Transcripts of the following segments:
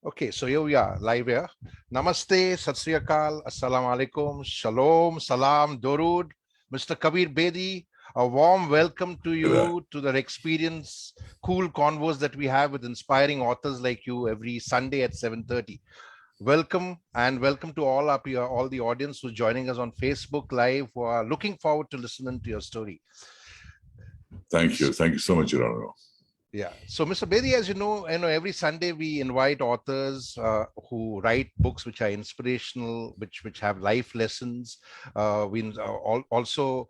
Okay, so here we are, live here. Namaste, Sat Sri Akal, Assalamu Alaikum, Shalom, Salam, Dorud, Mr. Kabir Bedi, a warm welcome to Hey there. you to the experience, cool convos that we have with inspiring authors like you every Sunday at 7:30. Welcome and welcome to all the audience who's joining us on Facebook Live who are looking forward to listening to your story. Thank you. Thank you so much, Geronimo. Yeah. So, Mr. Bedi, as you know, every Sunday we invite authors who write books which are inspirational, which have life lessons. We also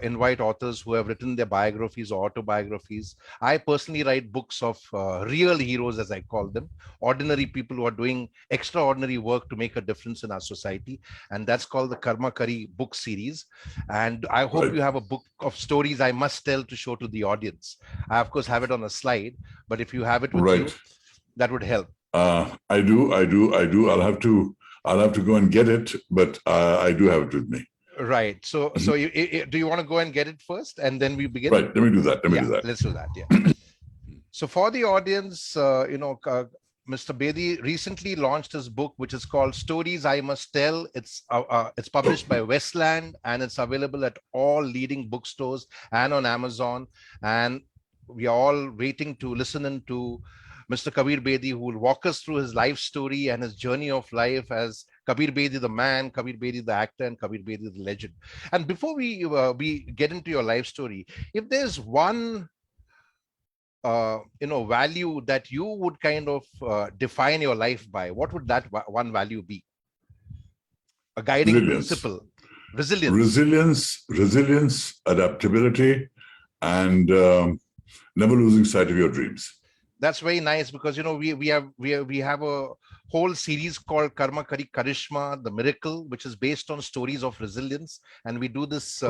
invite authors who have written their biographies or autobiographies. I personally write books of real heroes, as I call them, ordinary people who are doing extraordinary work to make a difference in our society, and that's called the Karma Kari book series. And I hope you have a book of stories I must tell to show to the audience. I, of course, have it on a slide, but if you have it with you, that would help. I do. I'll have to go and get it, but I do have it with me. Right. So, do you want to go and get it first, and then we begin? Right. Let me do that. Let's do that. Yeah. So, for the audience, Mr. Bedi recently launched his book, which is called Stories I Must Tell. It's published by Westland, and it's available at all leading bookstores and on Amazon. And we are all waiting to listen to Mr. Kabir Bedi, who will walk us through his life story and his journey of life as Kabir Bedi the man, Kabir Bedi the actor, and Kabir Bedi the legend. And before we get into your life story, if there's one value that you would kind of define your life by, what would that one value be? A guiding principle. Resilience, adaptability, and never losing sight of your dreams. That's very nice, because we have a whole series called Karma Kari Karishma, the miracle, which is based on stories of resilience, and we do this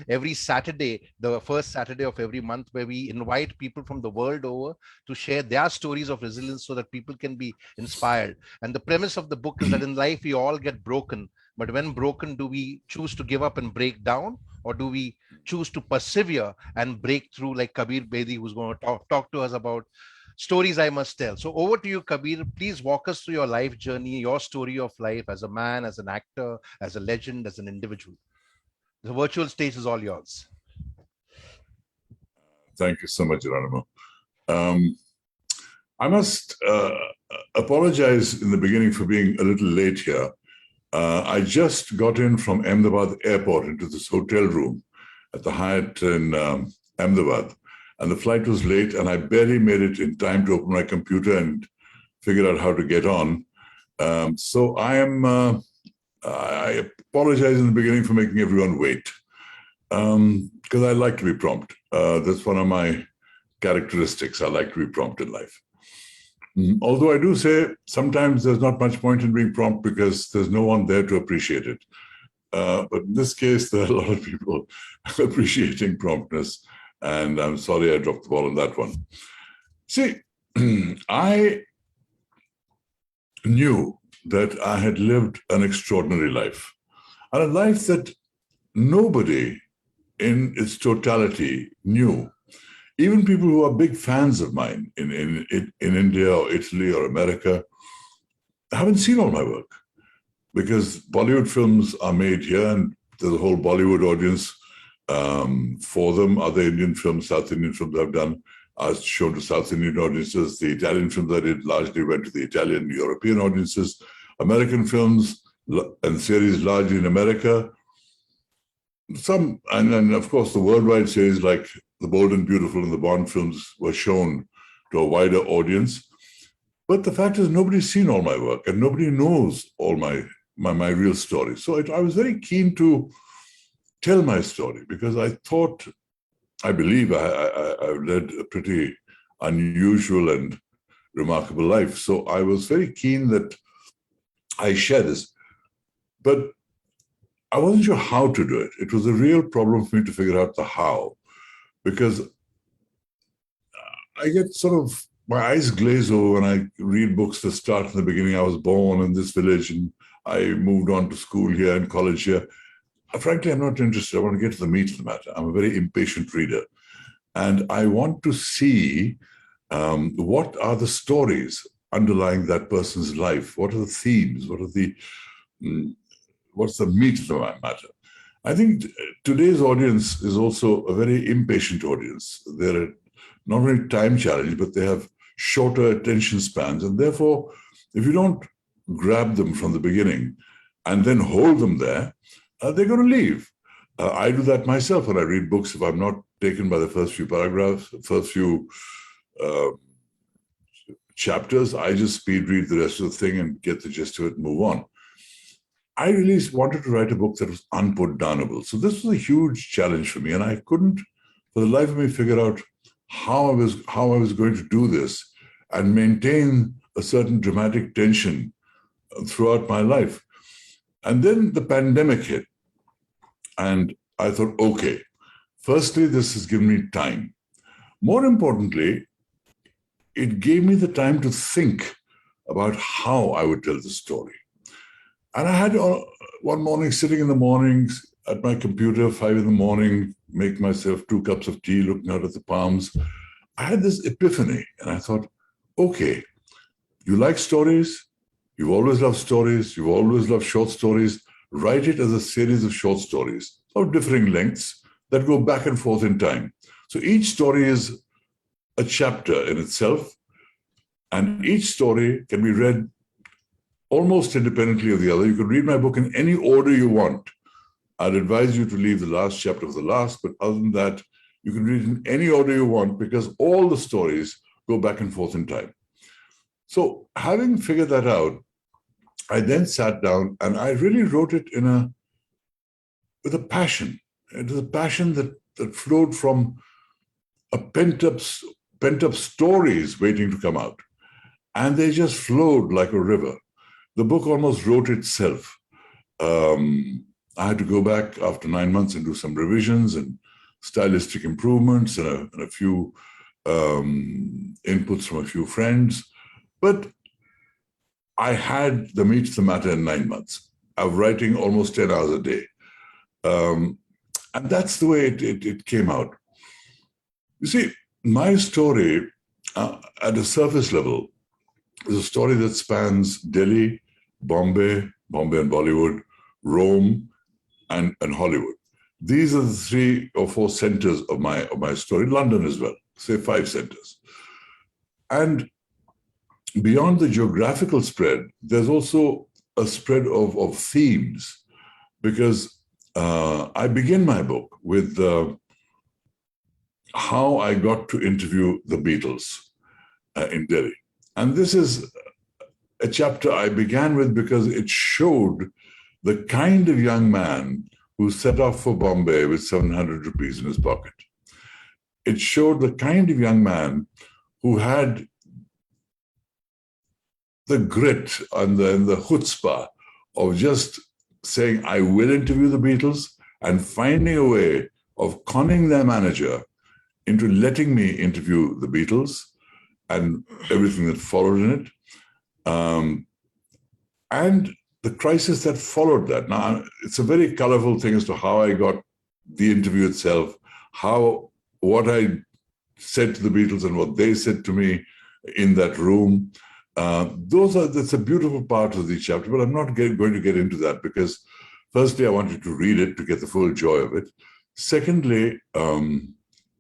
every Saturday, the first Saturday of every month, where we invite people from the world over to share their stories of resilience so that people can be inspired. And the premise of the book is that in life we all get broken, but when broken, do we choose to give up and break down, or do we choose to persevere and break through, like Kabir Bedi, who's going to talk to us about Stories I Must Tell. So over to you, Kabir. Please walk us through your life journey, your story of life as a man, as an actor, as a legend, as an individual. The virtual stage is all yours. Thank you so much, Geronimo. I must apologize in the beginning for being a little late here. I just got in from Ahmedabad airport into this hotel room at the Hyatt in Ahmedabad. And the flight was late, and I barely made it in time to open my computer and figure out how to get on. So I apologize in the beginning for making everyone wait, because I like to be prompt. That's one of my characteristics. I like to be prompt in life. Although I do say sometimes there's not much point in being prompt because there's no one there to appreciate it. But in this case, there are a lot of people appreciating promptness. And I'm sorry I dropped the ball on that one. See, I knew that I had lived an extraordinary life, and a life that nobody in its totality knew. Even people who are big fans of mine in India or Italy or America haven't seen all my work, because Bollywood films are made here, and there's a whole Bollywood audience for them. Other Indian films, South Indian films I've done are shown to South Indian audiences. The Italian films I did largely went to the Italian, European audiences. American films and series largely in America. Some, and of course the worldwide series like The Bold and Beautiful and the Bond films were shown to a wider audience. But the fact is nobody's seen all my work, and nobody knows all my real story. So I was very keen to tell my story, because I believe I've led a pretty unusual and remarkable life. So I was very keen that I share this. But I wasn't sure how to do it. It was a real problem for me to figure out the how, because I get sort of, my eyes glaze over when I read books that start in the beginning. I was born in this village and I moved on to school here and college here. Frankly, I'm not interested. I want to get to the meat of the matter. I'm a very impatient reader. And I want to see what are the stories underlying that person's life? What are the themes? What's the meat of the matter? I think today's audience is also a very impatient audience. They're not only time challenged, but they have shorter attention spans. And therefore, if you don't grab them from the beginning and then hold them there, they're going to leave. I do that myself when I read books. If I'm not taken by the first few paragraphs, first few chapters, I just speed read the rest of the thing and get the gist of it and move on. I really wanted to write a book that was unputdownable. So this was a huge challenge for me, and I couldn't, for the life of me, figure out how I was going to do this and maintain a certain dramatic tension throughout my life. And then the pandemic hit, and I thought, okay, firstly, this has given me time. More importantly, it gave me the time to think about how I would tell the story. And I had one morning, sitting in the mornings at my computer, 5 a.m, make myself 2 cups of tea, looking out at the palms. I had this epiphany, and I thought, okay, you like stories, you've always loved stories, you've always loved short stories, write it as a series of short stories of differing lengths that go back and forth in time. So each story is a chapter in itself, and each story can be read almost independently of the other. You can read my book in any order you want. I'd advise you to leave the last chapter of the last, but other than that, you can read in any order you want because all the stories go back and forth in time. So having figured that out, I then sat down and I really wrote it with a passion. It was a passion that flowed from a pent-up stories waiting to come out. And they just flowed like a river. The book almost wrote itself. I had to go back after 9 months and do some revisions and stylistic improvements and a few inputs from a few friends. But I had the meat of the matter in 9 months of writing almost 10 hours a day. And that's the way it came out. You see, my story at a surface level is a story that spans Delhi, Bombay and Bollywood, Rome, and Hollywood. These are the 3 or 4 centers of my story. London as well, say 5 centers. And beyond the geographical spread, there's also a spread of themes, because I begin my book with how I got to interview the Beatles in Delhi. And this is a chapter I began with because it showed the kind of young man who set off for Bombay with 700 rupees in his pocket. It showed the kind of young man who had the grit and the chutzpah of just saying, I will interview the Beatles, and finding a way of conning their manager into letting me interview the Beatles and everything that followed in it. And the crisis that followed that. Now, it's a very colorful thing as to how I got the interview itself, what I said to the Beatles and what they said to me in that room. That's a beautiful part of the chapter, but I'm not going to get into that because firstly, I wanted to read it to get the full joy of it. Secondly,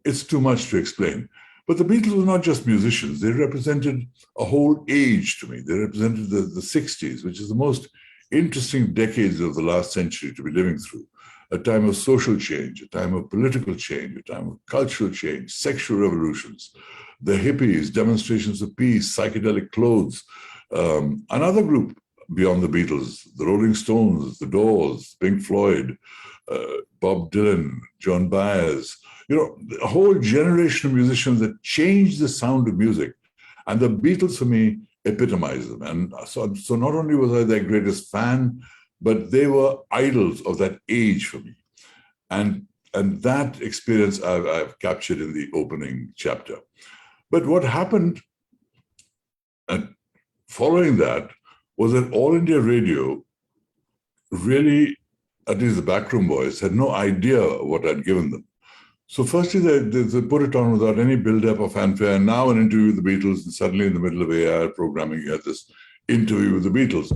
it's too much to explain. But the Beatles were not just musicians. They represented a whole age to me. They represented the 60s, which is the most interesting decades of the last century to be living through. A time of social change, a time of political change, a time of cultural change, sexual revolutions, the hippies, demonstrations of peace, psychedelic clothes. Another group beyond the Beatles, the Rolling Stones, the Doors, Pink Floyd, Bob Dylan, John Baez, a whole generation of musicians that changed the sound of music. And the Beatles, for me, epitomize them. And so not only was I their greatest fan, but they were idols of that age for me. And that experience I've captured in the opening chapter. But what happened following that was that All India Radio really, at least the backroom boys, had no idea what I'd given them. So firstly, they put it on without any build-up or fanfare. And now an interview with the Beatles, and suddenly in the middle of AI programming, you had this interview with the Beatles.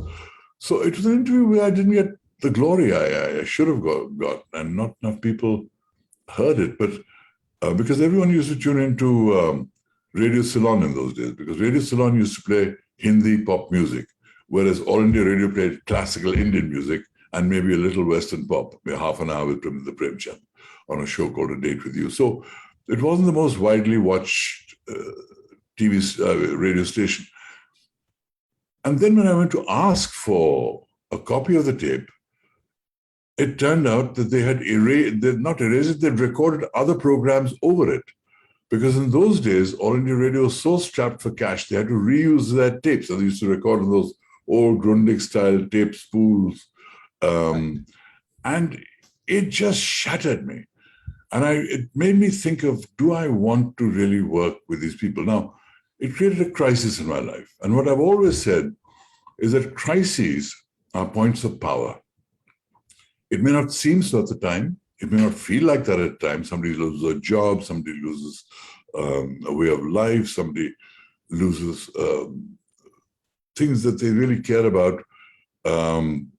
So it was an interview where I didn't get the glory I should have got, and not enough people heard it. But because everyone used to tune into Radio Ceylon in those days, because Radio Ceylon used to play Hindi pop music, whereas All India Radio played classical Indian music and maybe a little Western pop, half an hour with Pramita Premchand on a show called A Date With You. So it wasn't the most widely watched radio station. And then when I went to ask for a copy of the tape, it turned out that they had not erased it, they'd recorded other programs over it. Because in those days, All India Radio was so strapped for cash, they had to reuse their tapes. So they used to record on those old Grundig-style tape spools. And it just shattered me. And it made me think of, do I want to really work with these people? Now, it created a crisis in my life. And what I've always said is that crises are points of power. It may not seem so at the time. It may not feel like that at the time. Somebody loses a job, somebody loses a way of life, somebody loses things that they really care about. And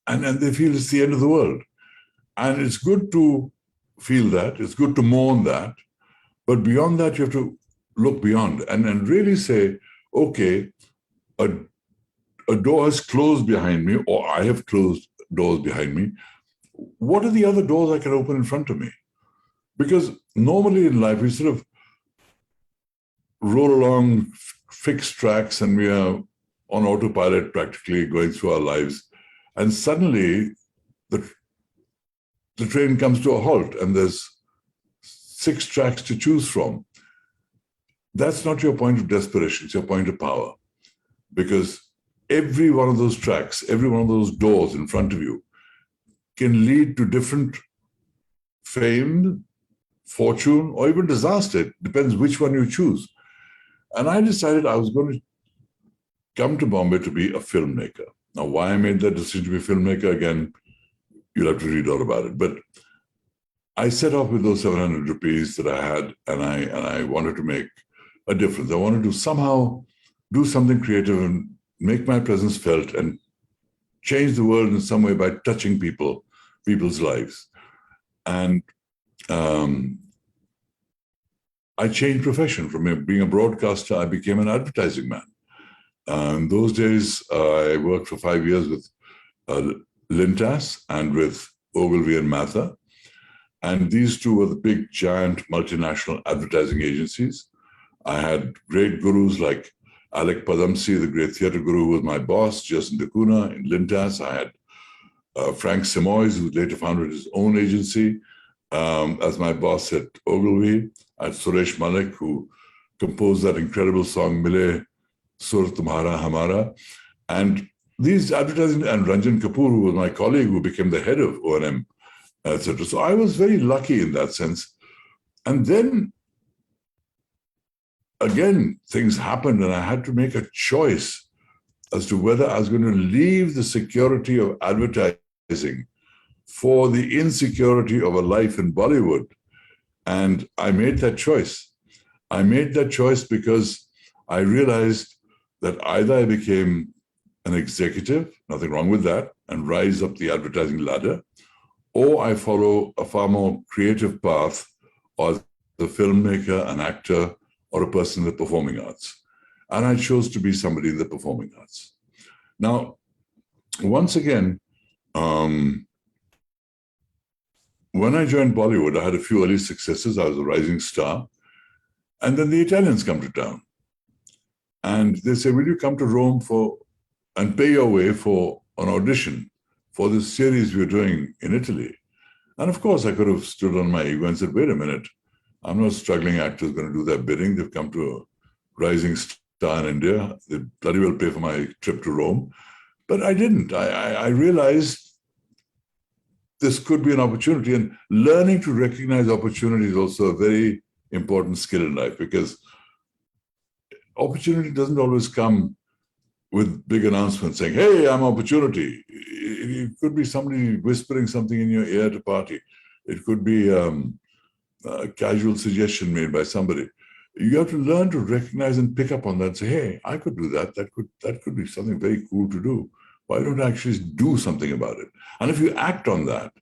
they feel it's the end of the world. And it's good to feel that. It's good to mourn that. But beyond that, you have to look beyond and really say, okay, a door has closed behind me, or I have closed doors behind me. What are the other doors I can open in front of me? Because normally in life, we sort of roll along fixed tracks and we are on autopilot practically going through our lives. And suddenly the train comes to a halt and there's 6 tracks to choose from. That's not your point of desperation, it's your point of power. Because every one of those tracks, every one of those doors in front of you can lead to different fame, fortune, or even disaster. It depends which one you choose. And I decided I was going to come to Bombay to be a filmmaker. Now, why I made that decision to be a filmmaker, again, you'll have to read all about it. But I set off with those 700 rupees that I had, and I wanted to make a difference. I wanted to somehow do something creative and make my presence felt and change the world in some way by touching people's lives. And I changed profession. From being a broadcaster, I became an advertising man. In those days, I worked for 5 years with Lintas and with Ogilvy and Mather. And these two were the big, giant, multinational advertising agencies. I had great gurus like Alec Padamsi, the great theatre guru, who was my boss, Jason DeCuna in Lintas. I had Frank Simoes, who later founded his own agency, as my boss at Ogilvy. I had Suresh Malik, who composed that incredible song, Mile Sur Tumhara Hamara. And these advertising, and Ranjan Kapoor, who was my colleague, who became the head of O&M, etc. So I was very lucky in that sense. And then again, things happened and I had to make a choice as to whether I was going to leave the security of advertising for the insecurity of a life in Bollywood. And I made that choice. I made that choice because I realized that either I became an executive, nothing wrong with that, and rise up the advertising ladder, or I follow a far more creative path as a filmmaker, an actor, or a person in the performing arts. And I chose to be somebody in the performing arts. Now, once again, when I joined Bollywood, I had a few early successes. I was a rising star. And then the Italians come to town. And they say, will you come to Rome and pay your way for an audition for this series we're doing in Italy? And of course, I could have stood on my ego and said, wait a minute, I'm not a struggling actor going to do their bidding. They've come to a rising star in India. They bloody well pay for my trip to Rome. But I didn't. I realized this could be an opportunity, and learning to recognize opportunity is also a very important skill in life, because opportunity doesn't always come with big announcements saying, hey, I'm opportunity. It could be somebody whispering something in your ear at a party. It could be casual suggestion made by somebody. You have to learn to recognize and pick up on that and say, hey, I could do that. That could be something very cool to do. Why don't I actually do something about it? And if you act on that,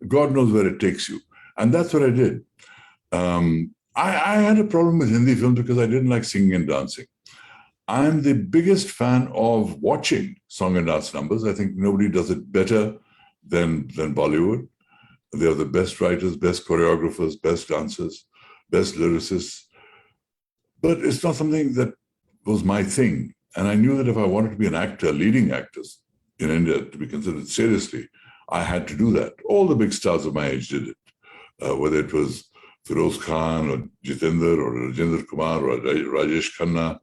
God knows where it takes you. And that's what I did. I had a problem with Hindi films because I didn't like singing and dancing. I'm the biggest fan of watching song and dance numbers. I think nobody does it better than Bollywood. They are the best writers, best choreographers, best dancers, best lyricists. But it's not something that was my thing. And I knew that if I wanted to be an actor, leading actors in India, to be considered seriously, I had to do that. All the big stars of my age did it, whether it was Feroz Khan or Jitendra or Rajendra Kumar or Rajesh Khanna.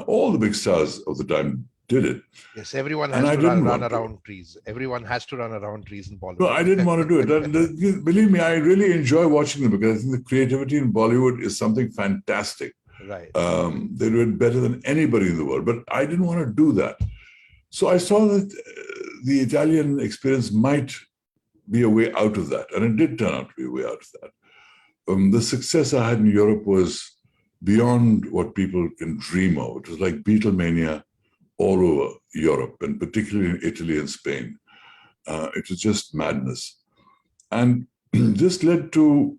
All the big stars of the time did it. Yes, everyone has to run around trees. Everyone has to run around trees in Bollywood. No, I didn't want to do it. Believe me, I really enjoy watching them because I think the creativity in Bollywood is something fantastic. Right. They do it better than anybody in the world. But I didn't want to do that. So I saw that the Italian experience might be a way out of that. And it did turn out to be a way out of that. The success I had in Europe was beyond what people can dream of. It was like Beatlemania all over Europe, and particularly in Italy and Spain. It was just madness. And this led to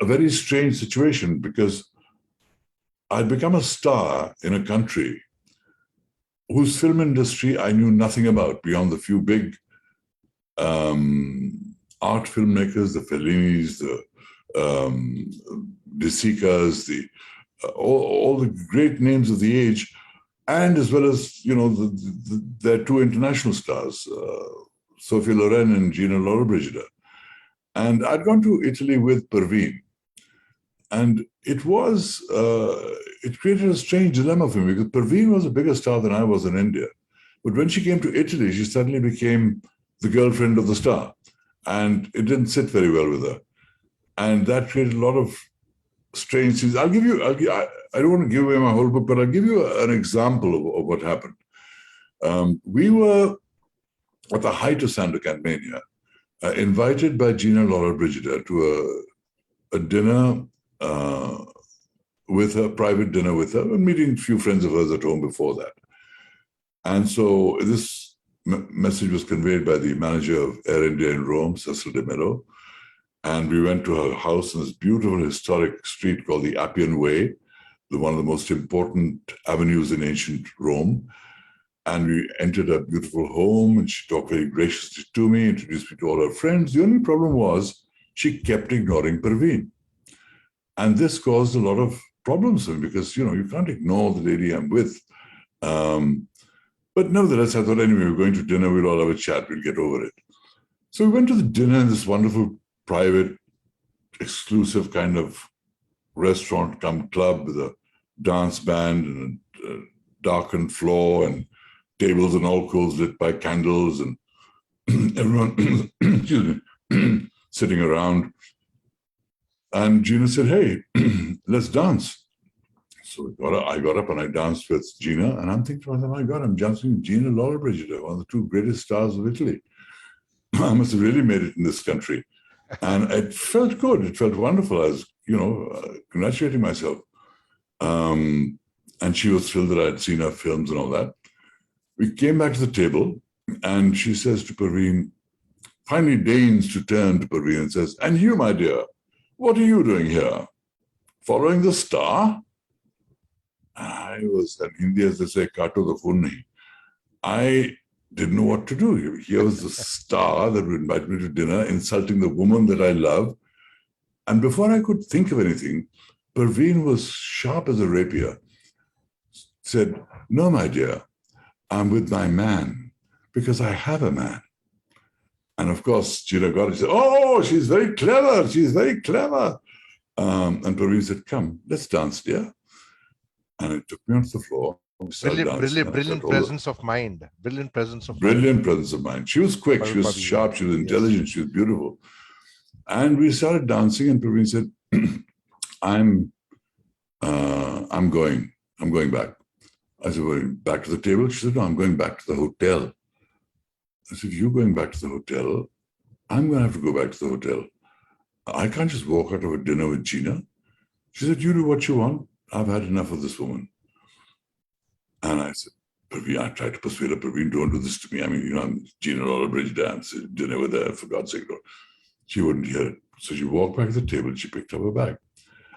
a very strange situation because I'd become a star in a country whose film industry I knew nothing about beyond the few big art filmmakers, the Fellinis, the De Sicas, all the great names of the age, and as well as their two international stars, Sophie Loren and Gina Lollobrigida. And I'd gone to Italy with Parveen, and it created a strange dilemma for me because Parveen was a bigger star than I was in India, but when she came to Italy, she suddenly became the girlfriend of the star, and it didn't sit very well with her. And that created a lot of strange things. I don't want to give away my whole book, but I'll give you an example of what happened. We were, at the height of Sandokan Mania, invited by Gina Lollobrigida to a dinner with her, private dinner with her, and meeting a few friends of hers at home before that. And so this message was conveyed by the manager of Air India in Rome, Cecil de Mello. And we went to her house in this beautiful historic street called the Appian Way, one of the most important avenues in ancient Rome. And we entered her beautiful home, and she talked very graciously to me, introduced me to all her friends. The only problem was she kept ignoring Parveen. And this caused a lot of problems for me because, you can't ignore the lady I'm with. But nevertheless, I thought, anyway, we're going to dinner, we'll all have a chat, we'll get over it. So we went to the dinner in this wonderful private, exclusive kind of restaurant come club with a dance band and a darkened floor and tables and alcoves lit by candles and everyone excuse me, sitting around. And Gina said, hey, let's dance. So I got up and I danced with Gina, and I'm thinking to myself, my God, I'm dancing with Gina Lollobrigida, one of the two greatest stars of Italy. I must have really made it in this country. And it felt good. It felt wonderful. I was, congratulating myself. And she was thrilled that I had seen her films and all that. We came back to the table, and she says to Parveen, finally deigns to turn to Parveen and says, and you, my dear, what are you doing here? Following the star? I was, in Hindi, as they say, kato the phone nahi. I didn't know what to do. Here was the star that would invite me to dinner, insulting the woman that I love. And before I could think of anything, Parveen was sharp as a rapier, said, no, my dear, I'm with my man because I have a man. And of course, Gina got it. She said, oh, she's very clever. She's very clever. And Parveen said, come, let's dance, dear. And it took me onto the floor. Brilliant presence of mind. Brilliant presence of mind. She was quick. She was sharp. She was intelligent. Yes. She was beautiful. And we started dancing, and Parveen said, I'm going back. I said, well, back to the table? She said, no, I'm going back to the hotel. I said, you're going back to the hotel? I'm going to have to go back to the hotel. I can't just walk out of a dinner with Gina. She said, you do what you want. I've had enough of this woman. And I said, Praveen, I tried to persuade her, Praveen, don't do this to me. I mean, you know, I'm Gina on a bridge dance, dinner with her, for God's sake. She wouldn't hear it. So she walked back to the table and she picked up her bag.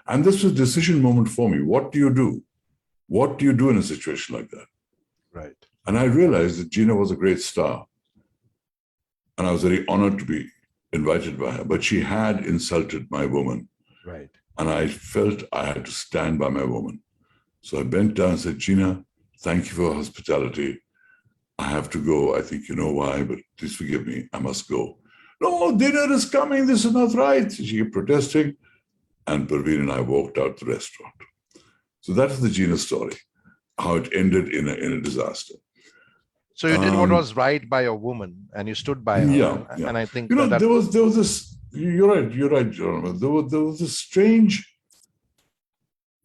And this was a decision moment for me. What do you do? What do you do in a situation like that? Right. And I realized that Gina was a great star. And I was very honored to be invited by her. But she had insulted my woman. Right. And I felt I had to stand by my woman. So I bent down and said, Gina, thank you for hospitality. I have to go. I think you know why, but please forgive me. I must go. No, dinner is coming. This is not right. She kept protesting. And Praveen and I walked out the restaurant. So that's the Gina story, how it ended in a disaster. So you did what was right by a woman, and you stood by her. Yeah. And I think there was this. You're right, Jonathan. There was this strange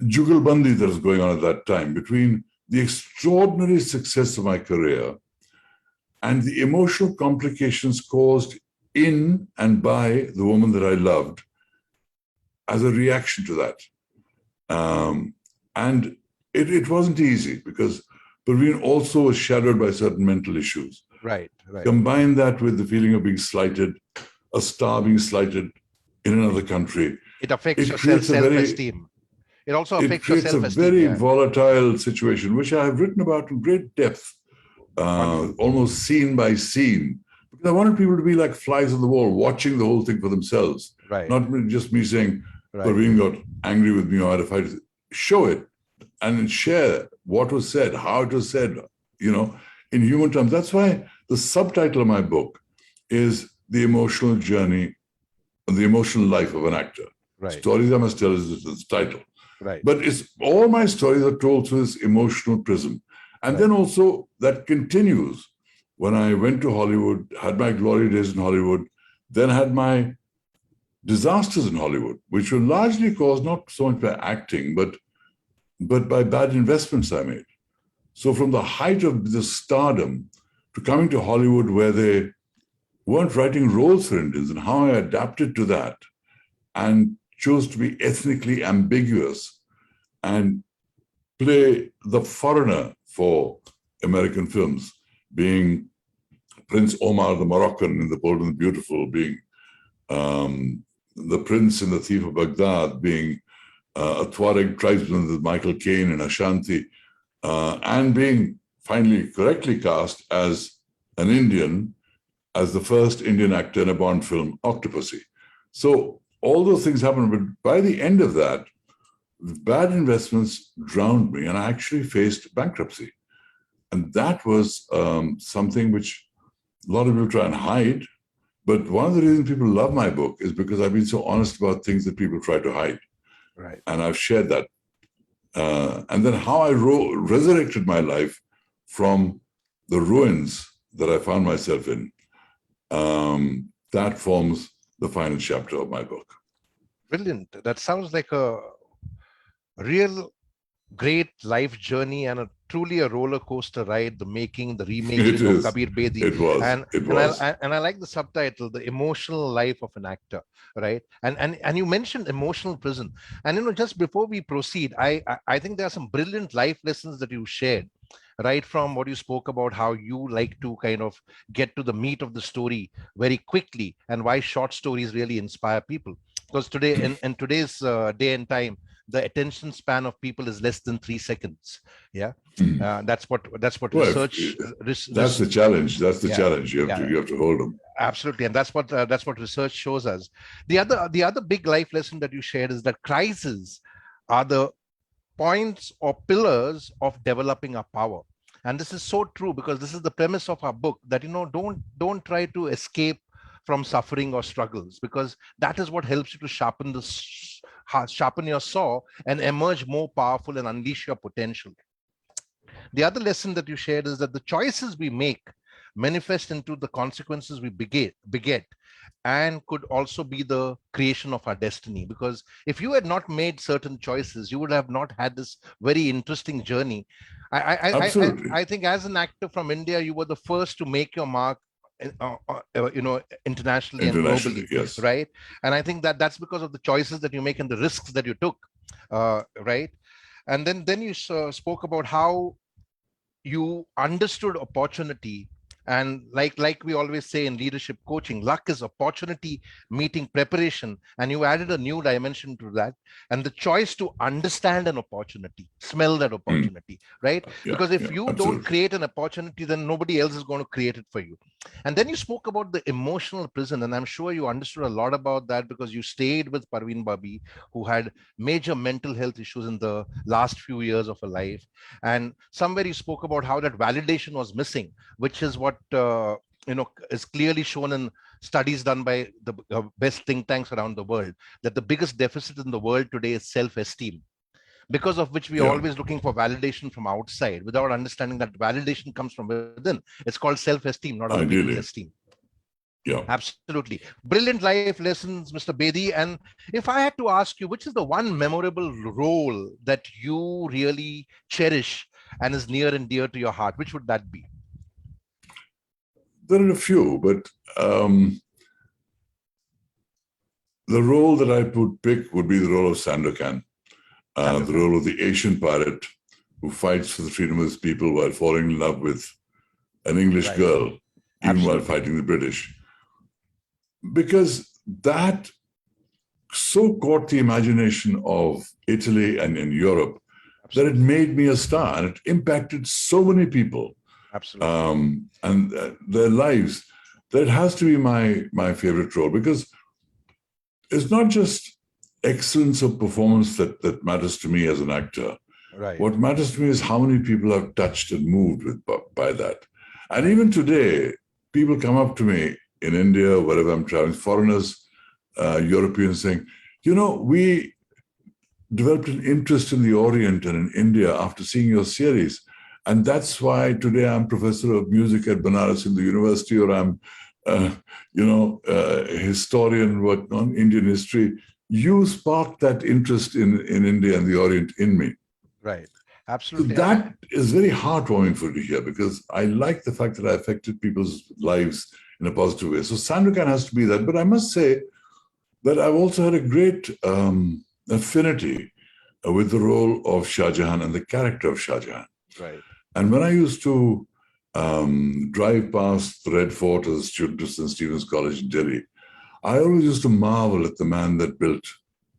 jugalbandi that was going on at that time between the extraordinary success of my career and the emotional complications caused in and by the woman that I loved as a reaction to that. And it wasn't easy because Praveen also was shadowed by certain mental issues. Right. Combine that with the feeling of being slighted, a star being slighted in another country. It affects your self-esteem. It also affects your self-esteem. It creates a very volatile situation, which I have written about in great depth, almost scene by scene. Because I wanted people to be like flies on the wall, watching the whole thing for themselves. Right. Not just me saying, Praveen got angry with me or I had a fight. Show it and share what was said, how it was said, in human terms. That's why the subtitle of my book is The Emotional Journey, The Emotional Life of an Actor. Right. Stories I Must Tell is the title. Right. But it's all my stories are told through this emotional prism. And then also that continues when I went to Hollywood, had my glory days in Hollywood, then had my disasters in Hollywood, which were largely caused not so much by acting, but by bad investments I made. So from the height of the stardom to coming to Hollywood where they weren't writing roles for Indians and how I adapted to that and chose to be ethnically ambiguous and play the foreigner for American films, being Prince Omar the Moroccan in The Bold and the Beautiful, being the Prince in The Thief of Baghdad, being a Tuareg tribesman with Michael Caine in Ashanti, and being finally correctly cast as an Indian, as the first Indian actor in a Bond film, Octopussy. So all those things happened, but by the end of that, bad investments drowned me, and I actually faced bankruptcy. And that was something which a lot of people try and hide. But one of the reasons people love my book is because I've been so honest about things that people try to hide. Right. And I've shared that. And then how I resurrected my life from the ruins that I found myself in. That forms the final chapter of my book. Brilliant. That sounds like a real great life journey and truly a roller coaster ride, the making, the remaking of Kabir Bedi. It was. And I like the subtitle, The Emotional Life of an Actor, right? And you mentioned emotional prison. And just before we proceed, I think there are some brilliant life lessons that you shared, right from what you spoke about, how you like to kind of get to the meat of the story very quickly, and why short stories really inspire people. Because today, in today's day and time, the attention span of people is less than 3 seconds. Yeah, that's what research. That's the challenge. That's the challenge. You have to hold them. Absolutely, and that's what research shows us. The other big life lesson that you shared is that crises are the points or pillars of developing our power. And this is so true, because this is the premise of our book, that don't try to escape from suffering or struggles, because that is what helps you to sharpen your saw and emerge more powerful and unleash your potential. The other lesson that you shared is that the choices we make manifest into the consequences we beget, and could also be the creation of our destiny. Because if you had not made certain choices, you would have not had this very interesting journey. I think as an actor from India, you were the first to make your mark internationally and Internationally, globally, yes. right? And I think that that's because of the choices that you make and the risks that you took, right? And then you spoke about how you understood opportunity, and like we always say in leadership coaching, luck is opportunity meeting preparation, and you added a new dimension to that, and the choice to understand an opportunity, smell that Mm. opportunity, right? Yeah, Because if yeah, you don't absolutely. create an opportunity, then nobody else is going to create it for you. And then you spoke about the emotional prison, and I'm sure you understood a lot about that because you stayed with Parveen Babi, who had major mental health issues in the last few years of her life. And somewhere you spoke about how that validation was missing, which is what is clearly shown in studies done by the best think tanks around the world, that the biggest deficit in the world today is self-esteem, because of which we are Yeah, always looking for validation from outside without understanding that validation comes from within. It's called self-esteem, not other people's ideally. esteem. Yeah. Absolutely. Brilliant life lessons, Mr. Bedi. And if I had to ask you, which is the one memorable role that you really cherish and is near and dear to your heart, which would that be? There are a few, but the role that I would pick would be the role of Sandokan, the role of the Asian pirate who fights for the freedom of his people while falling in love with an English Right. girl, even while Absolutely. fighting the British. Because that so caught the imagination of Italy and in Europe that it Absolutely. made me a star, and it impacted so many people Absolutely. and their lives, that it has to be my favorite role, because it's not just excellence of performance that matters to me as an actor. Right. What matters to me is how many people I've touched and moved with by that. And Right. even today, people come up to me in India, wherever I'm traveling, foreigners, Europeans, saying, we developed an interest in the Orient and in India after seeing your series. And that's why today I'm professor of music at Banaras in the university, or I'm, a historian working on Indian history. You sparked that interest in India and the Orient in me. Right. So Absolutely. that is very heartwarming for you to hear, because I like the fact that I affected people's lives in a positive way. So Sandokan has to be that. But I must say that I've also had a great affinity with the role of Shah Jahan and the character of Shah Jahan. Right. And when I used to drive past the Red Fort as a student of St. Stephen's College in Delhi, I always used to marvel at the man that built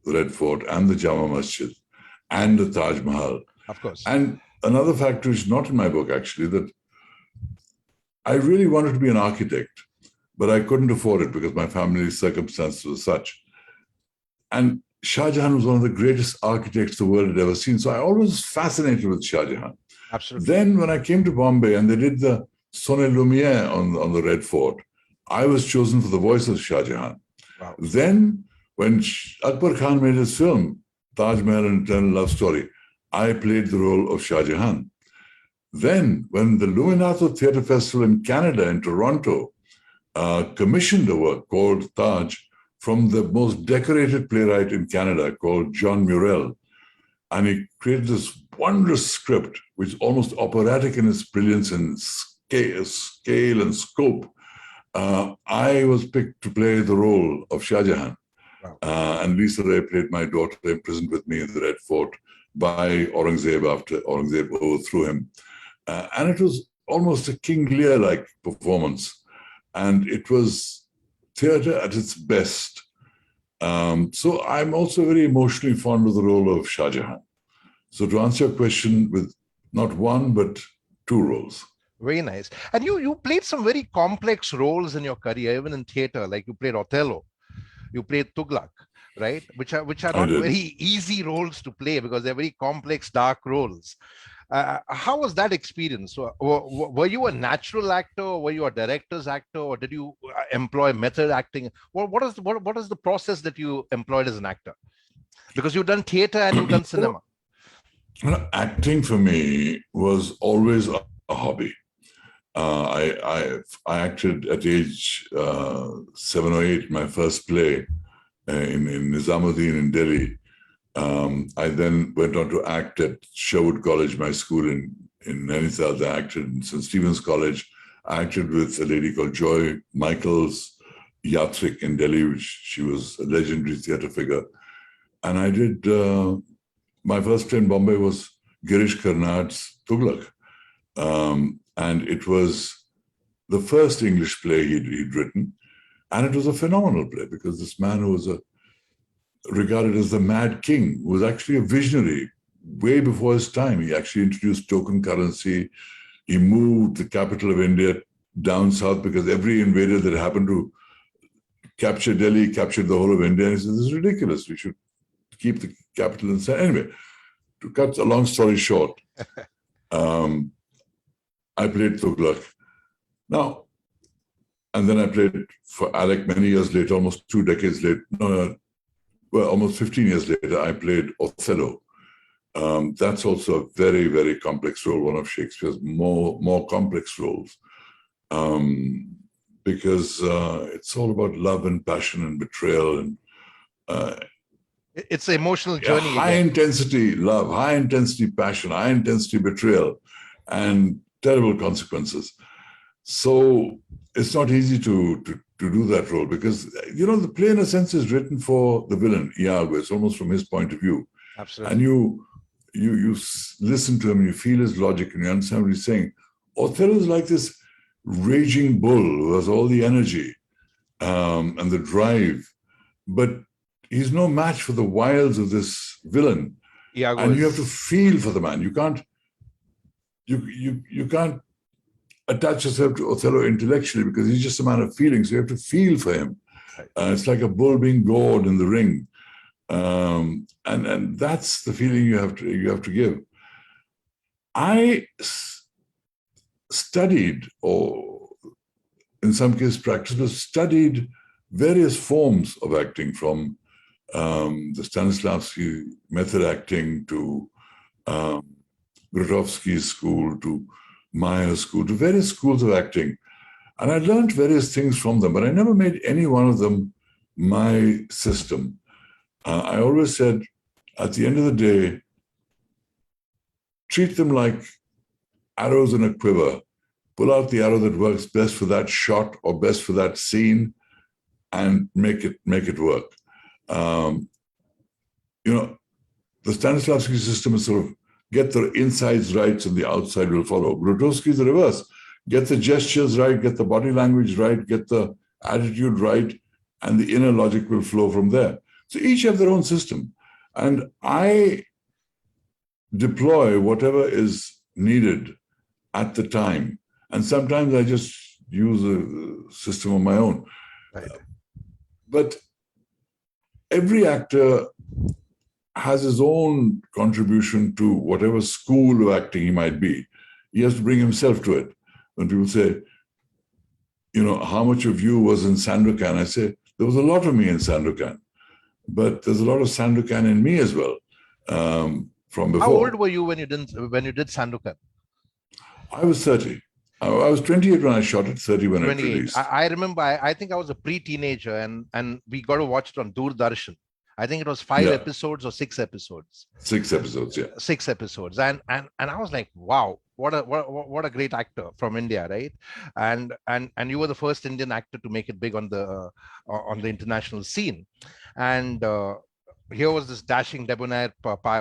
the Red Fort and the Jama Masjid and the Taj Mahal. Of course. And another factor, which is not in my book actually, that I really wanted to be an architect, but I couldn't afford it because my family's circumstances were such. And Shah Jahan was one of the greatest architects the world had ever seen. So I always was fascinated with Shah Jahan. Absolutely. Then when I came to Bombay and they did the Sonne Lumiere on the Red Fort, I was chosen for the voice of Shah Jahan. Wow. Then when Akbar Khan made his film, Taj Mahal and Eternal Love Story, I played the role of Shah Jahan. Then when the Luminato Theatre Festival in Canada, in Toronto, commissioned a work called Taj from the most decorated playwright in Canada called John Murrell, and he created this wondrous script, which is almost operatic in its brilliance and scale and scope. I was picked to play the role of Shah Jahan. Wow. And Lisa Ray played my daughter, imprisoned with me in the Red Fort by Aurangzeb after Aurangzeb overthrew him. And it was almost a King Lear-like performance. And it was theater at its best. So I'm also very emotionally fond of the role of Shah Jahan. So to answer your question, with not one, but two roles. Very nice. And you played some very complex roles in your career, even in theater, like you played Othello, you played Tughlaq, right? Which are I not did. very easy roles to play because they're very complex, dark roles. How was that experience? Were you a natural actor, or were you a director's actor, or did you employ method acting? What is the process that you employed as an actor? Because you've done theater and you've done cinema. Acting for me was always a hobby. I acted at age 7 or 8, my first play in Nizamuddin in Delhi. I then went on to act at Sherwood College, my school in Nainital. I acted in St. Stephen's College. I acted with a lady called Joy Michaels Yatrik in Delhi, which she was a legendary theatre figure. And I did, my first play in Bombay was Girish Karnad's Tughlaq. And it was the first English play he'd written. And it was a phenomenal play because this man who was regarded as the Mad King was actually a visionary way before his time. He actually introduced token currency. He moved the capital of India down south because every invader that happened to capture Delhi captured the whole of India. And he said, this is ridiculous. We should keep the capital in south. Anyway, to cut a long story short, I played Tughlaq. Now, and then I played for Alec many years later, almost 2 decades later, well, almost 15 years later, I played Othello. That's also a very, very complex role, one of Shakespeare's more complex roles, because it's all about love and passion and betrayal and it's an emotional journey. High intensity love, high intensity passion, high intensity betrayal, and terrible consequences. So it's not easy to do that role because, the play in a sense is written for the villain, Iago. It's almost from his point of view. Absolutely. And you listen to him, you feel his logic, and you understand what he's saying. Othello is like this raging bull who has all the energy and the drive, but he's no match for the wiles of this villain. Iago and you have to feel for the man. You can't attach yourself to Othello intellectually because he's just a man of feelings. So you have to feel for him. Right. It's like a bull being gored in the ring. And that's the feeling you have to give. I studied, or in some cases practiced, but studied various forms of acting, from the Stanislavski method acting to Grotowski's school to Meyer's school, to various schools of acting. And I learned various things from them, but I never made any one of them my system. I always said, at the end of the day, treat them like arrows in a quiver. Pull out the arrow that works best for that shot or best for that scene and make it work. The Stanislavski system is sort of get the insides right and the outside will follow. Grotowski is the reverse. Get the gestures right, get the body language right, get the attitude right, and the inner logic will flow from there. So each have their own system. And I deploy whatever is needed at the time. And sometimes I just use a system of my own. Right. But every actor has his own contribution to whatever school of acting he might be. He has to bring himself to it. When people say, how much of you was in Sandokan? I say, there was a lot of me in Sandokan, but there's a lot of Sandokan in me as well from before. How old were you when you did Sandokan? I was 30. I was 28 when I shot it, 30 when it released. I remember, I think I was a pre-teenager and we got to watch it on Doordarshan. I think it was 5 episodes or 6 episodes. 6 episodes, yeah. 6 episodes. And I was like, wow, what a great actor from India, right? And you were the first Indian actor to make it big on the international scene. And here was this dashing debonair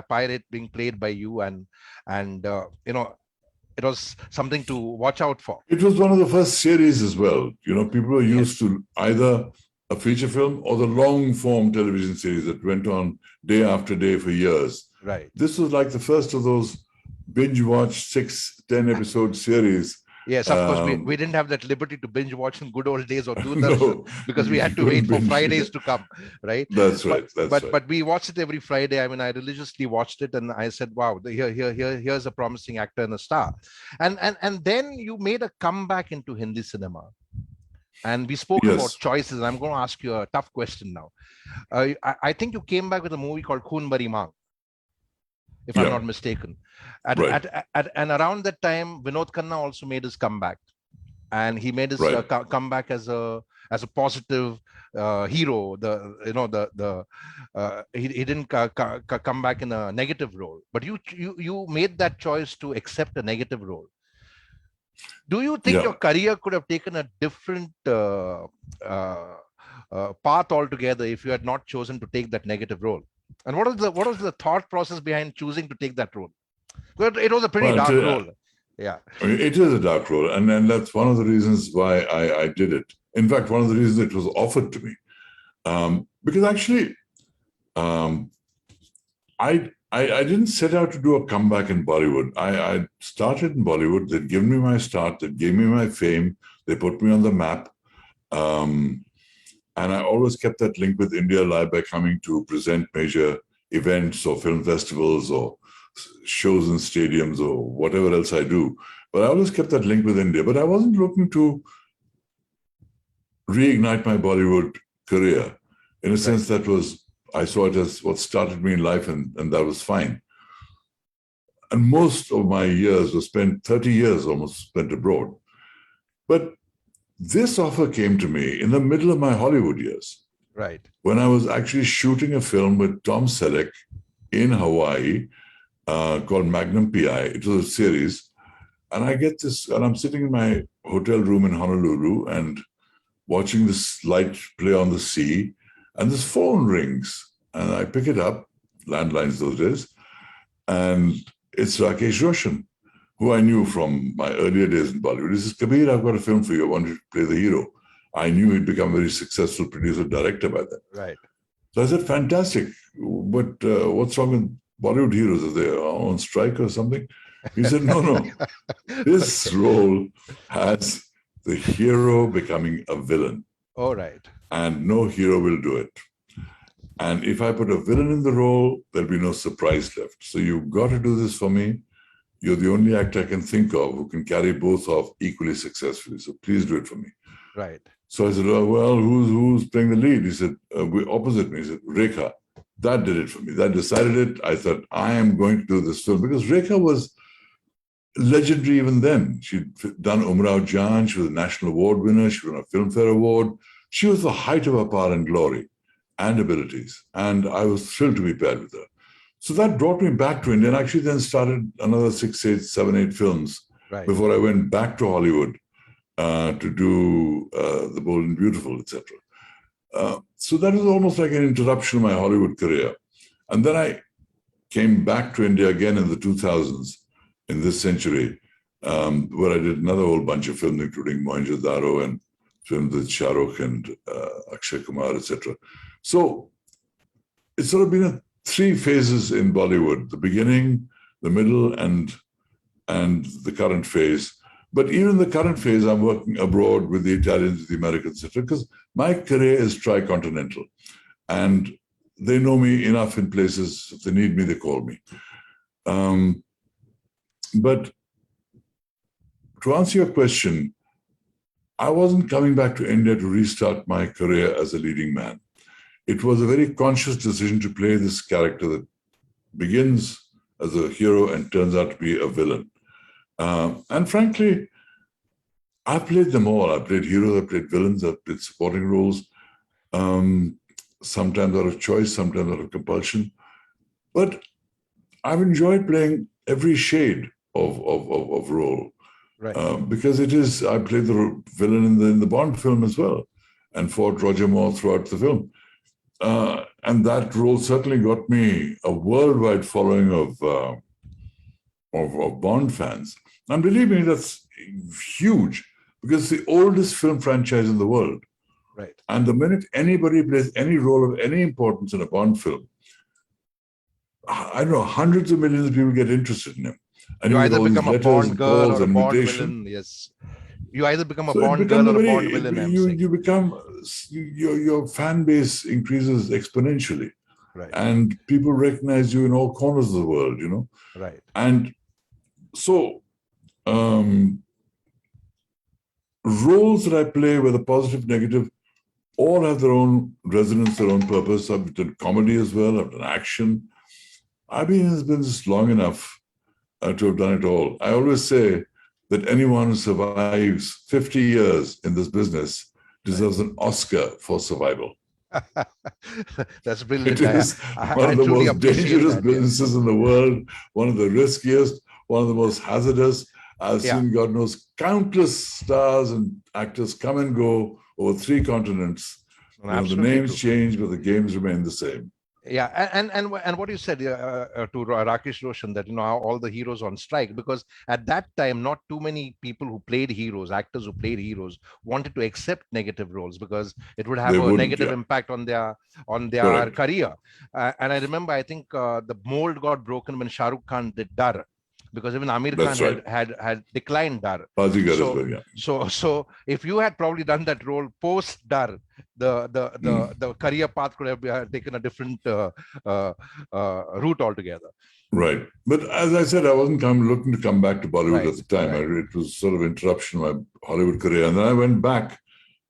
pirate being played by you, and it was something to watch out for. It was one of the first series as well. People were used to either a feature film or the long form television series that went on day after day for years. Right. This was like the first of those binge watch 6-10 episode series. Yes, of course. We didn't have that liberty to binge watch in good old days or Doordarshan because we had to wait for Fridays to come, right? That's right. But we watched it every Friday. I mean, I religiously watched it, and I said, "Wow, here's a promising actor and a star." And then you made a comeback into Hindi cinema, and we spoke about choices. I'm going to ask you a tough question now. I think you came back with a movie called Khoon Bari Maang, if I'm not mistaken. And around that time, Vinod Khanna also made his comeback, and he made his comeback as a positive hero. He didn't come back in a negative role, but you made that choice to accept a negative role. Do you think your career could have taken a different path altogether if you had not chosen to take that negative role? And what was the thought process behind choosing to take that role? Because it was a pretty dark role. Yeah, it is a dark role, and that's one of the reasons why I did it. In fact, one of the reasons it was offered to me, because actually, I didn't set out to do a comeback in Bollywood. I started in Bollywood. They'd given me my start. They gave me my fame. They put me on the map. And I always kept that link with India Live by coming to present major events or film festivals or shows in stadiums or whatever else I do. But I always kept that link with India. But I wasn't looking to reignite my Bollywood career. In a sense, I saw it as what started me in life, and that was fine. And most of my years were spent, 30 years almost spent abroad. But this offer came to me in the middle of my Hollywood years. Right. When I was actually shooting a film with Tom Selleck in Hawaii called Magnum PI. It was a series. And I get this, and I'm sitting in my hotel room in Honolulu and watching this light play on the sea. And this phone rings, and I pick it up, landlines those days, and it's Rakesh Roshan, who I knew from my earlier days in Bollywood. He says, Kabir, I've got a film for you. I want you to play the hero. I knew he'd become a very successful producer-director by then. Right. So I said, fantastic. But what's wrong with Bollywood heroes? Are they on strike or something? He said, no. This role has the hero becoming a villain. All right. And no hero will do it. And if I put a villain in the role, there'll be no surprise left. So you've got to do this for me. You're the only actor I can think of who can carry both off equally successfully. So please do it for me. Right. So I said, oh, well, who's playing the lead? He said, opposite me. He said, Rekha. That did it for me. That decided it. I thought, I am going to do this film. Because Rekha was legendary even then. She'd done Umrao Jaan. She was a national award winner. She won a Filmfare Award. She was the height of her power and glory and abilities. And I was thrilled to be paired with her. So that brought me back to India, and actually then started another 7, 8 films before I went back to Hollywood to do The Bold and Beautiful, etc. So that was almost like an interruption of my Hollywood career. And then I came back to India again in the 2000s, in this century, where I did another whole bunch of films, including Mohenjo-daro and films with Shah Rukh and Akshay Kumar, etc. So it's sort of been 3 phases in Bollywood: the beginning, the middle, and the current phase. But even the current phase, I'm working abroad with the Italians, the Americans, etc. Because my career is tricontinental, and they know me enough in places. If they need me, they call me. But to answer your question, I wasn't coming back to India to restart my career as a leading man. It was a very conscious decision to play this character that begins as a hero and turns out to be a villain. And frankly, I've played them all. I've played heroes, I've played villains, I've played supporting roles, sometimes out of choice, sometimes out of compulsion. But I've enjoyed playing every shade of role. Right. Because I played the villain in the Bond film as well, and fought Roger Moore throughout the film. And that role certainly got me a worldwide following of Bond fans. And believe me, that's huge, because it's the oldest film franchise in the world. Right. And the minute anybody plays any role of any importance in a Bond film, I don't know, hundreds of millions of people get interested in him. And you either become a Bond girl or a Bond villain. Yes. You either become a Bond girl or a Bond villain. You become, your fan base increases exponentially. Right. And people recognize you in all corners of the world, you know. Right. And so roles that I play, whether positive, negative, all have their own resonance, their own purpose. I've done comedy as well. I've done action. I've been in this business long enough to have done it all. I always say that anyone who survives 50 years in this business deserves an Oscar for survival. That's brilliant. It is one of the most dangerous businesses in the world, one of the riskiest, one of the most hazardous, I've Yeah, seen, God knows, countless stars and actors come and go over 3 continents. The absolutely names true. change, but the games remain the same. Yeah, and what you said to Rakesh Roshan, that how all the heroes on strike, because at that time not too many people who played heroes, actors who played heroes, wanted to accept negative roles because it would have They a wouldn't, negative yeah. impact on their Correct. career. And I remember, I think the mold got broken when Shah Rukh Khan did Dar, because even Amir Khan That's right. had declined Dar. Bazigar as So well, yeah. so if you had probably done that role post Dar, the career path could have taken a different uh, route altogether. Right. But as I said, I wasn't looking to come back to Bollywood Right, at the time. right. It was sort of interruption of my Hollywood career. And then I went back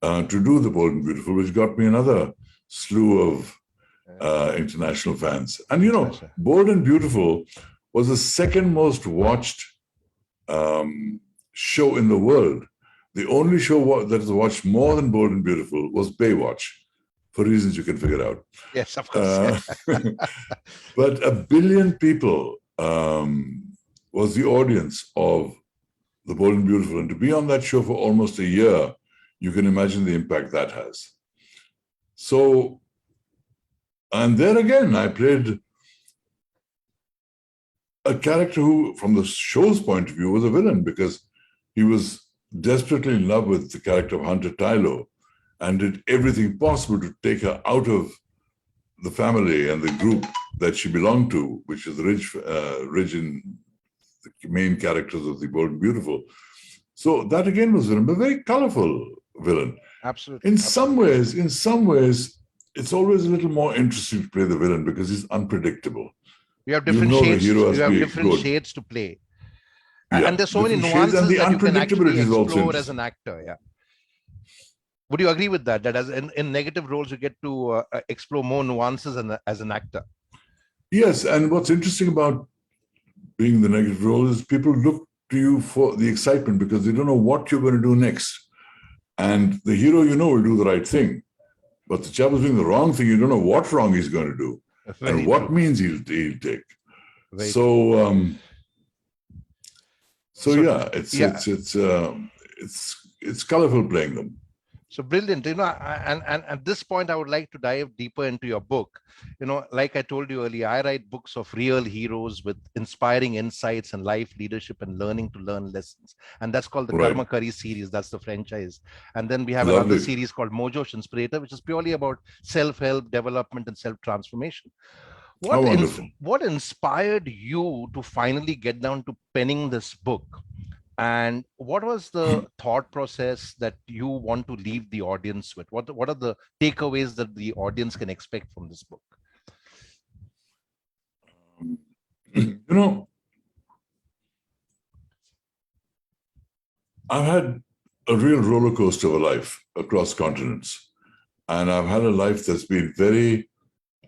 to do The Bold and Beautiful, which got me another slew of international fans. And, Bold and Beautiful was the second most watched show in the world. The only show that was watched more than Bold and Beautiful was Baywatch, for reasons you can figure out. Yes, of course. But 1 billion people was the audience of The Bold and Beautiful. And to be on that show for almost a year, you can imagine the impact that has. So, and there again, I played a character who, from the show's point of view, was a villain because he was desperately in love with the character of Hunter Tylo and did everything possible to take her out of the family and the group that she belonged to, which is Ridge in the main characters of The Bold and Beautiful. So that again was a very colorful villain. Absolutely. In some ways, it's always a little more interesting to play the villain because he's unpredictable. You have different shades. You have different good. shades to play. Yeah, and there's so many nuances that you can actually explore as an actor. Yeah. Would you agree with that? That as in negative roles, you get to explore more nuances as an actor. Yes, and what's interesting about being the negative role is people look to you for the excitement because they don't know what you're going to do next. And the hero, will do the right thing. But the chap who's doing the wrong thing, you don't know what wrong he's going to do. And what means he'll take. So yeah, it's colorful playing them. So brilliant. And at this point, I would like to dive deeper into your book. Like I told you earlier, I write books of real heroes with inspiring insights and life leadership and learning to learn lessons. And that's called the Karma Curry series. That's the franchise. And then we have another series called Mojo Inspirator, which is purely about self-help, development, and self-transformation. What inspired you to finally get down to penning this book? And what was the thought process that you want to leave the audience with? What are the takeaways that the audience can expect from this book? I've had a real roller coaster of a life across continents. And I've had a life that's been very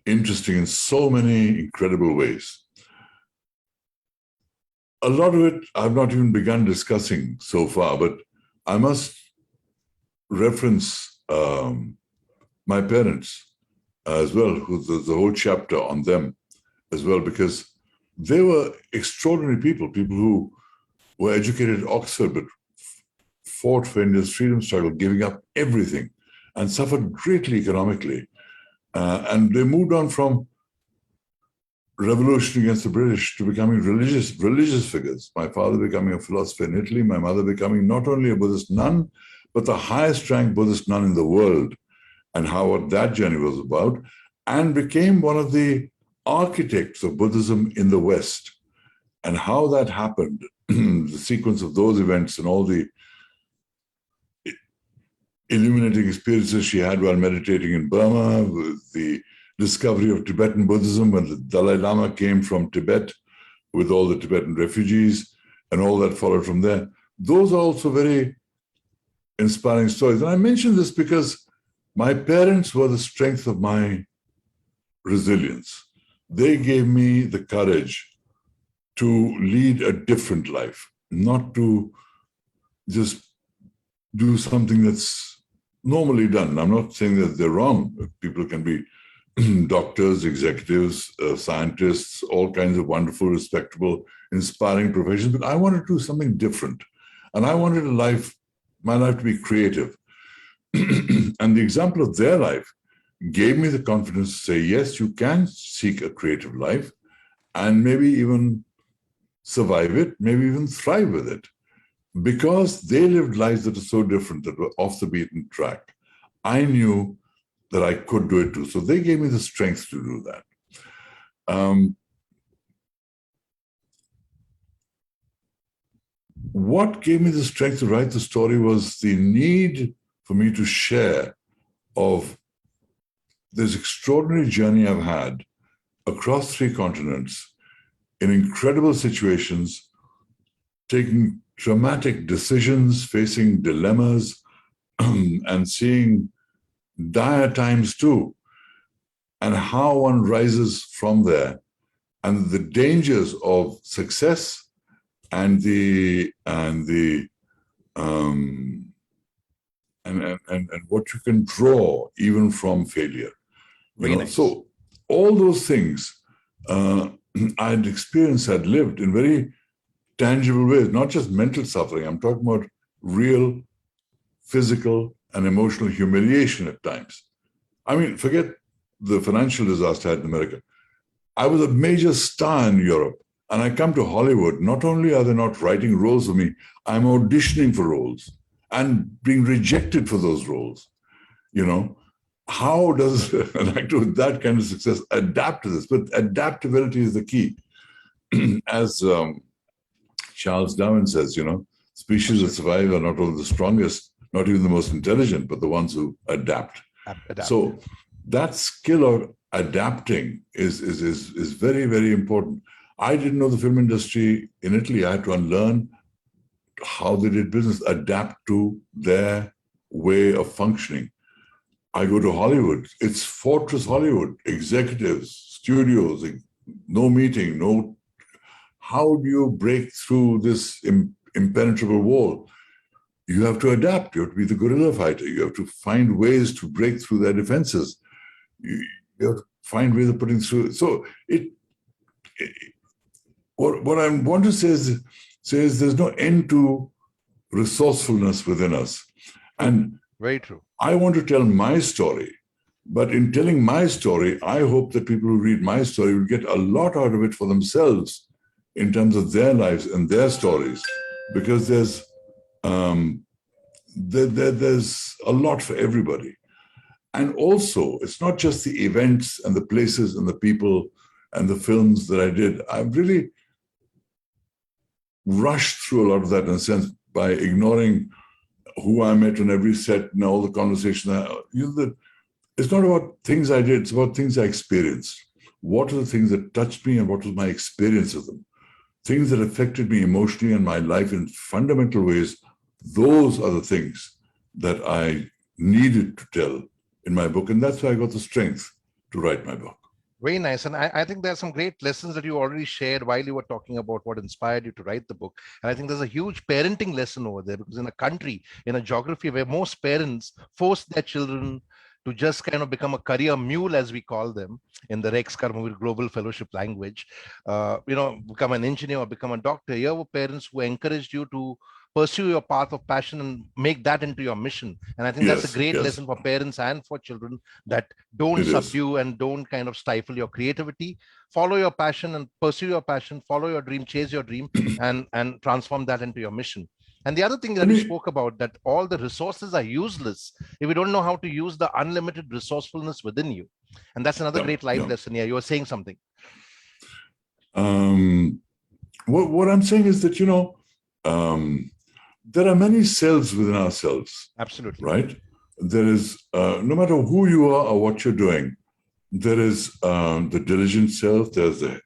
interesting in so many incredible ways. A lot of it I've not even begun discussing so far, but I must reference my parents as well, there's a whole chapter on them as well, because they were extraordinary people who were educated at Oxford, but fought for India's freedom struggle, giving up everything and suffered greatly economically. And they moved on from revolution against the British to becoming religious figures. My father becoming a philosopher in Italy, my mother becoming not only a Buddhist nun, but the highest ranked Buddhist nun in the world, and what that journey was about, and became one of the architects of Buddhism in the West. And how that happened, the sequence of those events and all the illuminating experiences she had while meditating in Burma, with the discovery of Tibetan Buddhism when the Dalai Lama came from Tibet with all the Tibetan refugees and all that followed from there. Those are also very inspiring stories. And I mention this because my parents were the strength of my resilience. They gave me the courage to lead a different life, not to just do something that's normally done. I'm not saying that they're wrong. People can be doctors, executives, scientists, all kinds of wonderful, respectable, inspiring professions, but I wanted to do something different. And I wanted my life to be creative. And the example of their life gave me the confidence to say, yes, you can seek a creative life and maybe even survive it, maybe even thrive with it, because they lived lives that are so different, that were off the beaten track. I knew that I could do it too. So they gave me the strength to do that. What gave me the strength to write the story was the need for me to share of this extraordinary journey I've had across 3 continents in incredible situations, taking dramatic decisions, facing dilemmas, and seeing dire times too, and how one rises from there, and the dangers of success and what you can draw even from failure. Nice. So all those things I'd experienced, I'd lived in very tangible ways, not just mental suffering. I'm talking about real physical and emotional humiliation at times. I mean, forget the financial disaster I had in America. I was a major star in Europe, and I come to Hollywood. Not only are they not writing roles for me, I'm auditioning for roles and being rejected for those roles. How does an actor with that kind of success adapt to this? But adaptability is the key. As Charles Darwin says, species that survive are not only the strongest, not even the most intelligent, but the ones who adapt. So that skill of adapting is very, very important. I didn't know the film industry in Italy. I had to unlearn how they did business, adapt to their way of functioning. I go to Hollywood. It's Fortress Hollywood, executives, studios, no meeting, no. How do you break through this impenetrable wall? You have to adapt. You have to be the guerrilla fighter. You have to find ways to break through their defenses. You have to find ways of putting through. So what I want to say is there's no end to resourcefulness within us. And very true. I want to tell my story, but in telling my story, I hope that people who read my story will get a lot out of it for themselves in terms of their lives and their stories, because there's a lot for everybody. And also, it's not just the events and the places and the people and the films that I did. I've really rushed through a lot of that in a sense by ignoring who I met on every set and all the conversations. It's not about things I did, it's about things I experienced. What are the things that touched me and what was my experience of them? Things that affected me emotionally and my life in fundamental ways, those are the things that I needed to tell in my book. And that's why I got the strength to write my book. Very nice. And I think there's some great lessons that you already shared while you were talking about what inspired you to write the book. And I think there's a huge parenting lesson over there, because in a country, in a geography where most parents force their children to just kind of become a career mule, as we call them in the Rex Karmavir Global Fellowship language, become an engineer or become a doctor. Here were parents who encouraged you to pursue your path of passion and make that into your mission. And I think that's a great lesson for parents and for children, that don't subdue and don't kind of stifle your creativity. Follow your passion and pursue your passion, follow your dream, chase your dream, and transform that into your mission. And the other thing that you spoke about, that all the resources are useless if we don't know how to use the unlimited resourcefulness within you. And that's another great life lesson here. You were saying something. What I'm saying is that, there are many selves within ourselves. Absolutely. Right? There is, no matter who you are or what you're doing, there is the diligent self, there's the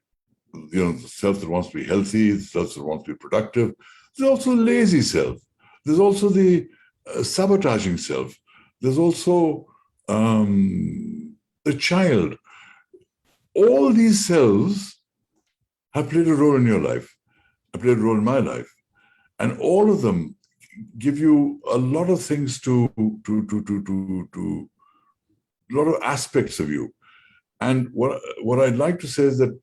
self that wants to be healthy, the self that wants to be productive. There's also the lazy self. There's also the sabotaging self. There's also the child. All these selves have played a role in your life, have played a role in my life. And all of them give you a lot of things a lot of aspects of you. And what I'd like to say is that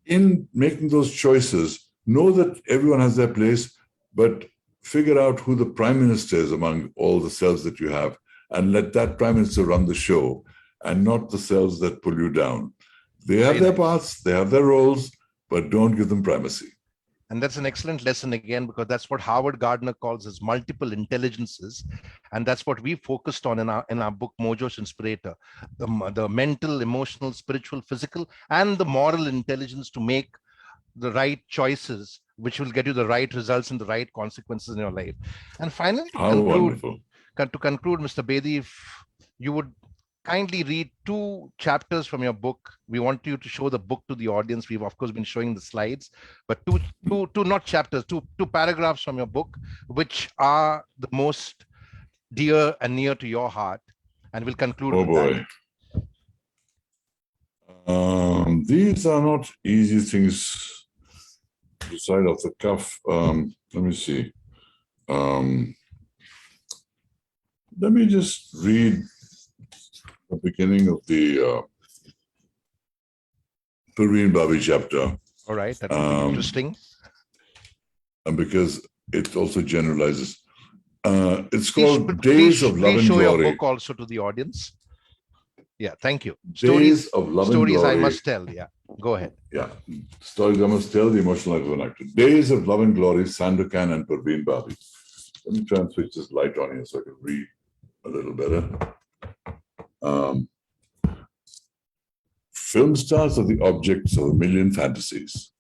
in making those choices, know that everyone has their place, but figure out who the prime minister is among all the selves that you have, and let that prime minister run the show, and not the selves that pull you down. They have their parts, they have their roles, but don't give them primacy. And that's an excellent lesson again, because that's what Howard Gardner calls as multiple intelligences. And that's what we focused on in our book, Mojo's Inspirator, the mental, emotional, spiritual, physical, and the moral intelligence to make the right choices, which will get you the right results and the right consequences in your life. And finally, to conclude, Mr. Bedi, if you would kindly read 2 chapters from your book. We want you to show the book to the audience. We've of course been showing the slides, but two not chapters, two paragraphs from your book, which are the most dear and near to your heart. And we'll conclude with that. These are not easy things to decide off the cuff. Let me see. Let me just read the beginning of the Parveen Babi chapter. All right, that would be interesting. And because it also generalizes. It's called Days of Love and Glory. Please show your book also to the audience. Yeah, thank you. Days of Love and Glory. Stories I must tell. Yeah, go ahead. Yeah, stories I must tell, the emotional life of an actor. Days of Love and Glory, Sandokan and Parveen Babi. Let me try and switch this light on here so I can read a little better. Film stars are the objects of a million fantasies,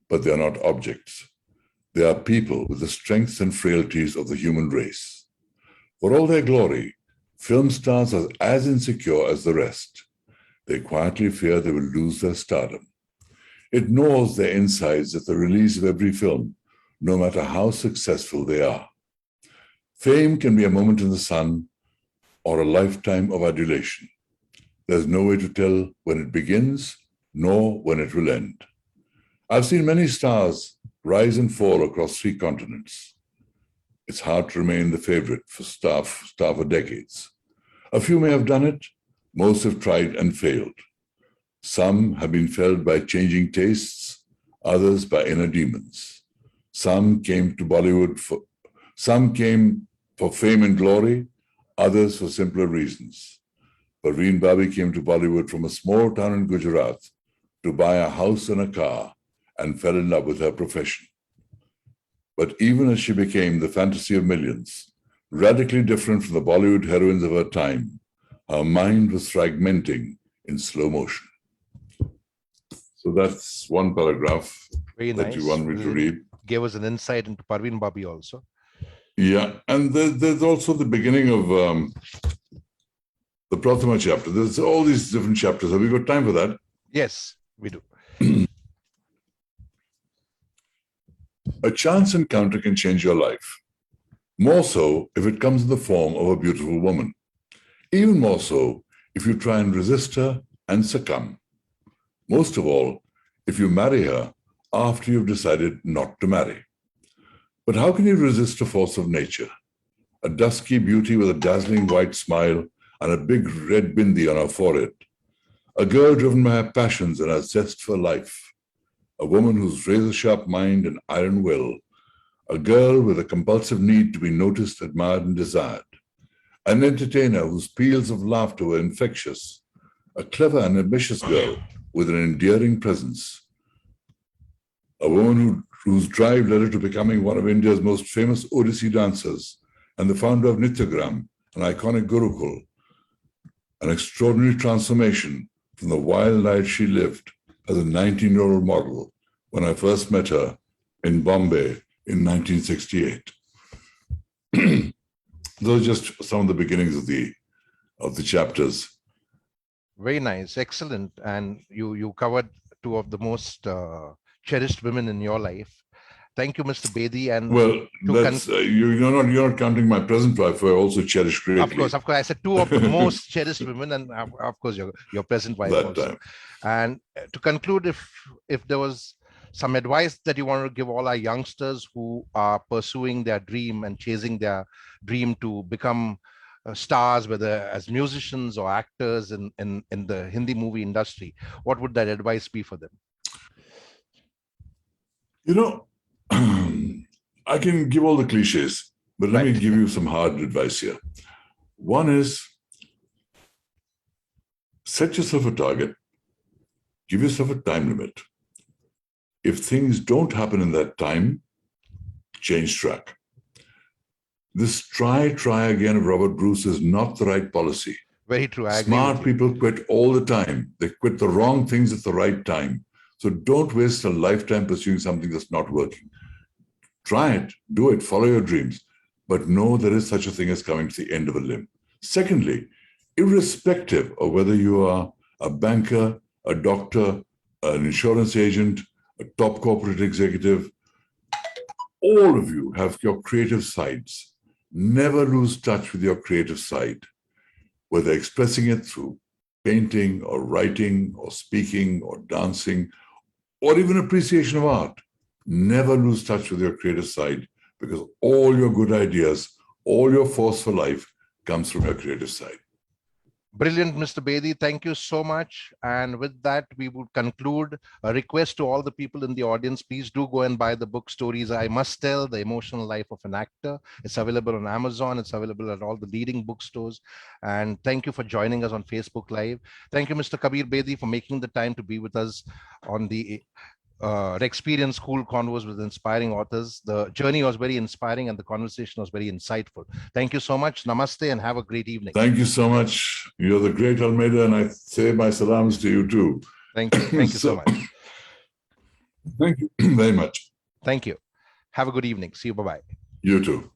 but they are not objects. They are people with the strengths and frailties of the human race. For all their glory, film stars are as insecure as the rest. They quietly fear they will lose their stardom. It gnaws their insides at the release of every film, no matter how successful they are. Fame can be a moment in the sun or a lifetime of adulation. There's no way to tell when it begins, nor when it will end. I've seen many stars rise and fall across 3 continents. It's hard to remain the favorite for star for decades. A few may have done it, most have tried and failed. Some have been felled by changing tastes, others by inner demons. Some came for fame and glory, others for simpler reasons. Parveen Babi came to Bollywood from a small town in Gujarat to buy a house and a car and fell in love with her profession. But even as she became the fantasy of millions, radically different from the Bollywood heroines of her time, her mind was fragmenting in slow motion. So that's one paragraph that you want me to read. Gave us an insight into Parveen Babi also. Yeah, and there's also the beginning of the Prathama chapter. There's all these different chapters. Have we got time for that? Yes, we do. A chance encounter can change your life. More so if it comes in the form of a beautiful woman. Even more so if you try and resist her and succumb. Most of all, if you marry her after you've decided not to marry. But how can you resist a force of nature? A dusky beauty with a dazzling white smile and a big red bindi on her forehead. A girl driven by her passions and her zest for life. A woman whose razor-sharp mind and iron will. A girl with a compulsive need to be noticed, admired, and desired. An entertainer whose peals of laughter were infectious. A clever and ambitious girl with an endearing presence. A woman whose drive led her to becoming one of India's most famous Odissi dancers and the founder of Nityagram, an iconic Gurukul. An extraordinary transformation from the wild life she lived as a 19-year-old model when I first met her in Bombay in 1968. Those are just some of the beginnings of the chapters. Very nice, excellent. And you covered 2 of the most cherished women in your life. Thank you, Mr. Bedi. And well, that's you're not counting my present wife, who I also cherish greatly. Of course. I said 2 of the most cherished women, and of course your present wife that also. Time. And to conclude, if there was some advice that you want to give all our youngsters who are pursuing their dream and chasing their dream to become stars, whether as musicians or actors in the Hindi movie industry, what would that advice be for them? You know, I can give all the cliches, but let me Right. give you some hard advice here. One is set yourself a target, give yourself a time limit. If things don't happen in that time, change track. This try again of Robert Bruce is not the right policy. Very true. I agree with Smart you. people quit all the time. They quit the wrong things at the right time. So don't waste a lifetime pursuing something that's not working. Try it, do it, follow your dreams, but know there is such a thing as coming to the end of a limb. Secondly, irrespective of whether you are a banker, a doctor, an insurance agent, a top corporate executive, all of you have your creative sides. Never lose touch with your creative side, whether expressing it through painting or writing or speaking or dancing or even appreciation of art. Never lose touch with your creative side, because all your good ideas, all your force for life comes from your creative side. Brilliant, Mr. Bedi. Thank you so much. And with that, we would conclude. A request to all the people in the audience, please do go and buy the book Stories I Must Tell, The Emotional Life of an Actor. It's available on Amazon. It's available at all the leading bookstores. And thank you for joining us on Facebook Live. Thank you, Mr. Kabir Bedi, for making the time to be with us on the experience School Convos with Inspiring Authors. The journey was very inspiring and the conversation was very insightful. Thank you so much. Namaste and have a great evening. Thank you so much. You're the great Almeida, and I say my salams to you too. Thank you. Thank you so much. Thank you very much. Thank you. Have a good evening. See you. Bye-bye. You too.